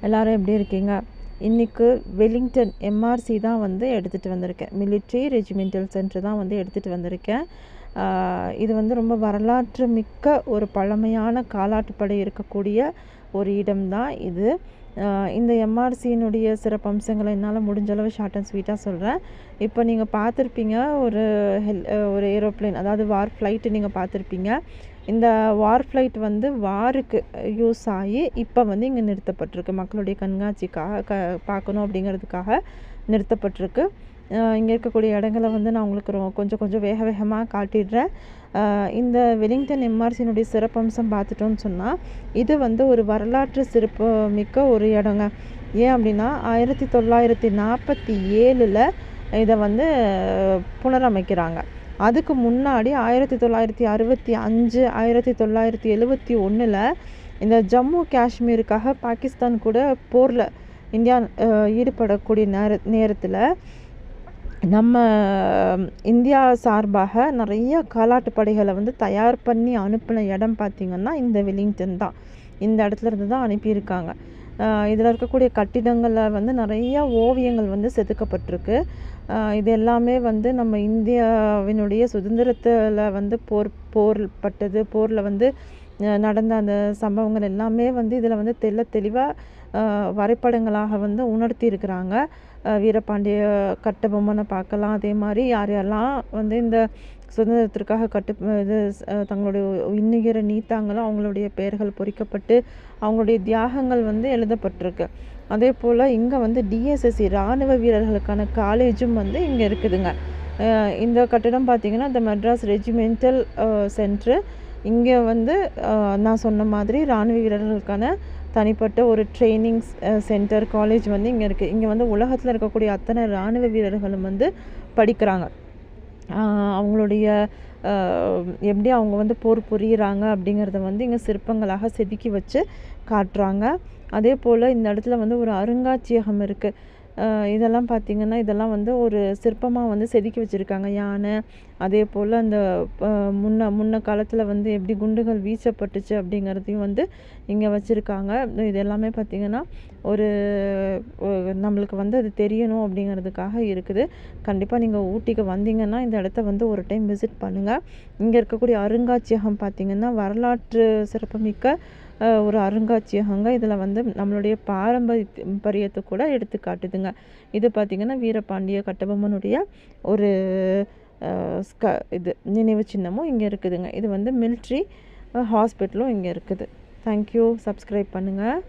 எல்லாரும் எப்படி இருக்கீங்க? இன்றைக்கு வெலிங்டன் எம்ஆர்சி தான் வந்து எடுத்துகிட்டு வந்திருக்கேன். மிலிட்ரி ரெஜிமெண்டல் சென்டர் தான் வந்து எடுத்துகிட்டு வந்திருக்கேன். இது வந்து ரொம்ப வரலாற்று மிக்க ஒரு பழமையான காலாட்டுப்படை இருக்கக்கூடிய ஒரு இடம் தான் இது. இந்த எம்ஆர்சியினுடைய சிறப்பம்சங்களை என்னால் முடிஞ்சளவு ஷார்ட் அண்ட் ஸ்வீட்டாக சொல்கிறேன். இப்போ நீங்கள் பார்த்துருப்பீங்க ஒரு ஏரோப்ளேன், அதாவது வார் ஃப்ளைட்டு நீங்கள் பார்த்துருப்பீங்க. இந்த வார் ஃப்ளைட் வந்து வாருக்கு யூஸ் ஆகி இப்போ வந்து இங்கே நிறுத்தப்பட்டிருக்கு. மக்களுடைய கண்காட்சிக்காக பார்க்கணும் அப்படிங்கிறதுக்காக நிறுத்தப்பட்டிருக்கு. இங்கே இருக்கக்கூடிய இடங்களை வந்து நான் உங்களுக்கு கொஞ்சம் கொஞ்சம் வேகமாக காட்டிடுறேன். இந்த வெலிங்டன் எம்ஆர்சியினுடைய சிறப்பம்சம் பார்த்துட்டோன்னு சொன்னால், இது வந்து ஒரு வரலாற்று சிறப்பு மிக்க ஒரு இடங்க. ஏன் அப்படின்னா 1947 இதை வந்து புனரமைக்கிறாங்க. அதுக்கு முன்னாடி 1965 1971 இந்த ஜம்மு காஷ்மீருக்காக பாகிஸ்தான் கூட போரில் இந்தியா ஈடுபடக்கூடிய நேரத்தில் நம்ம இந்தியா சார்பாக நிறைய காலாட்டு படைகளை வந்து தயார் பண்ணி அனுப்பின இடம் பார்த்திங்கன்னா இந்த வெலிங்டன் தான். இந்த இடத்துல இருந்து தான் அனுப்பியிருக்காங்க. இதில் இருக்கக்கூடிய கட்டிடங்களில் வந்து நிறைய ஓவியங்கள் வந்து செதுக்கப்பட்டிருக்கு. இது எல்லாமே வந்து நம்ம இந்தியாவினுடைய சுதந்திரத்தில் வந்து போரில் வந்து நடந்த அந்த சம்பவங்கள் எல்லாமே வந்து இதில் வந்து தெளிவாக வரைபடங்களாக வந்து உணர்த்தியிருக்கிறாங்க. வீரபாண்டிய கட்டபொம்மனை பார்க்கலாம். அதே மாதிரி யாரெல்லாம் வந்து இந்த சுதந்திரத்திற்காக தங்களுடைய இன்னுயிரை நீத்தாங்களோ அவங்களுடைய பெயர்கள் பொறிக்கப்பட்டு அவங்களுடைய தியாகங்கள் வந்து எழுதப்பட்டிருக்கு. அதே போல் இங்கே வந்து டிஎஸ்எஸ்சி இராணுவ வீரர்களுக்கான காலேஜும் வந்து இங்கே இருக்குதுங்க. இந்த கட்டிடம் பார்த்திங்கன்னா இந்த மெட்ராஸ் ரெஜிமெண்டல் சென்ட்ரு. இங்கே வந்து நான் சொன்ன மாதிரி இராணுவ வீரர்களுக்கான தனிப்பட்ட ஒரு ட்ரைனிங் சென்டர் காலேஜ் வந்து இங்கே இருக்குது. இங்கே வந்து உலகத்தில் இருக்கக்கூடிய அத்தனை இராணுவ வீரர்களும் வந்து படிக்கிறாங்க. அவங்களுடைய எப்படி அவங்க வந்து போர் புரியுறாங்க அப்படிங்கிறத வந்து இங்கே சிற்பங்களாக செதுக்கி வச்சு காட்டுறாங்க. அதே போல் இந்த இடத்துல வந்து ஒரு அருங்காட்சியகம் இருக்குது. இதெல்லாம் பார்த்திங்கன்னா இதெல்லாம் வந்து ஒரு சிற்பமாக வந்து செதுக்கி வச்சுருக்காங்க. யானை, அதே போல் அந்த முன்ன காலத்தில் வந்து எப்படி குண்டுகள் வீசப்பட்டுச்சு அப்படிங்கிறதையும் வந்து இங்கே வச்சுருக்காங்க. இது எல்லாமே பார்த்திங்கன்னா ஒரு நம்மளுக்கு வந்து அது தெரியணும் அப்படிங்கிறதுக்காக இருக்குது. கண்டிப்பாக நீங்கள் ஊட்டிக்கு வந்தீங்கன்னா இந்த இடத்த வந்து ஒரு டைம் விசிட் பண்ணுங்கள். இங்கே இருக்கக்கூடிய அருங்காட்சியகம் பார்த்திங்கன்னா வரலாற்று சிறப்புமிக்க ஒரு அருங்காட்சியகங்க. இதில் வந்து நம்மளுடைய பாரம்பரியத்தை கூட எடுத்து காட்டுதுங்க. இது பார்த்திங்கன்னா வீரபாண்டிய கட்டபொம்மனுடைய ஒரு இது நினைவு சின்னமும் இங்கே இருக்குதுங்க. இது வந்து மிலிட்ரி ஹாஸ்பிட்டலும் இங்கே இருக்குது. தேங்க்யூ. சப்ஸ்கிரைப் பண்ணுங்கள்.